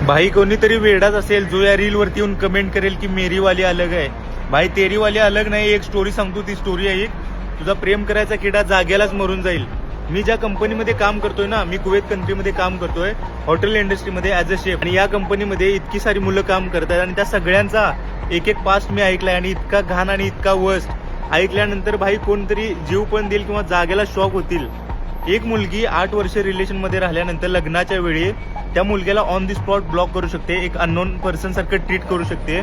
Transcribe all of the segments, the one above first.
भाई कोणीतरी वेडाच असेल जो या रील वरती येऊन कमेंट करेल की मेरी वाली अलग आहे. भाई तेरी वाली अलग नाही. एक स्टोरी सांगतो, ती स्टोरी ऐक. तुझा प्रेम करायचा किडा जागेलाच मरून जाईल. मी ज्या कंपनीमध्ये काम करतोय ना, मी कुवेत कंट्रीमध्ये काम करतोय हॉटेल इंडस्ट्रीमध्ये ॲज अ शेफ. आणि या कंपनीमध्ये इतकी सारी मुलं काम करतात आणि त्या सगळ्यांचा एक एक पास्ट मी ऐकलाय. आणि इतका घाण आणि इतका वर्स्ट ऐकल्यानंतर भाई कोणतरी जीव पण देईल किंवा जागेला शॉक होतील. एक मुलगी 8 वर्ष रिलेशनमध्ये राहिल्यानंतर लग्नाच्या वेळी त्या मुलग्याला ऑन दी स्पॉट ब्लॉक करू शकते, एक अननोन पर्सन सारखं ट्रीट करू शकते.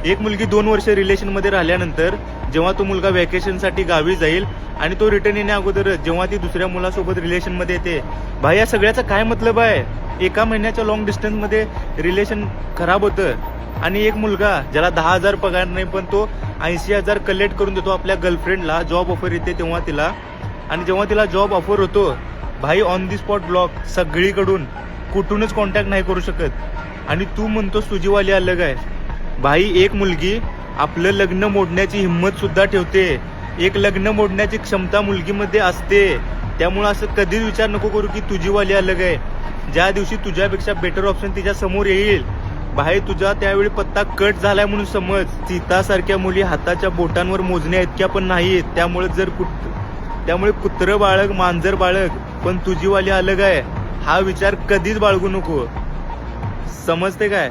एक मुलगी 2 वर्ष रिलेशनमध्ये राहिल्यानंतर जेव्हा तो मुलगा व्हॅकेशनसाठी गावी जाईल आणि तो रिटर्न येण्या अगोदर जेव्हा ती दुसऱ्या मुलासोबत रिलेशनमध्ये येते, भाई या सगळ्याचा काय मतलब आहे? एका महिन्याच्या लॉंग डिस्टन्समध्ये रिलेशन खराब होतं आणि एक मुलगा ज्याला 10,000 पगार नाही पण तो 80,000 कलेक्ट करून देतो आपल्या गर्लफ्रेंडला. जॉब ऑफर येते तेव्हा तिला, आणि जेव्हा तिला जॉब ऑफर होतो भाई ऑन दी स्पॉट ब्लॉक सगळीकडून, कुठूनच कॉन्टॅक्ट नाही करू शकत. आणि तू म्हणतोस तुझी वाली अलग आहे. भाई एक मुलगी आपलं लग्न मोडण्याची हिंमत सुद्धा ठेवते, एक लग्न मोडण्याची क्षमता मुलगीमध्ये असते. त्यामुळे असं कधीच विचार नको करू की तुझी वाली अलग आहे. ज्या दिवशी तुझ्यापेक्षा बेटर ऑप्शन तिच्या समोर येईल भाई, तुझा त्यावेळी पत्ता कट झालाय म्हणून समज. सीतासारख्या मुली हाताच्या बोटांवर मोजण्या इतक्या पण नाहीत. त्यामुळे कुत्रं बाळग, मांजर बाळग, पण तुझी वाली अलग आहे हा विचार कधीच बाळगू नको. समजते काय?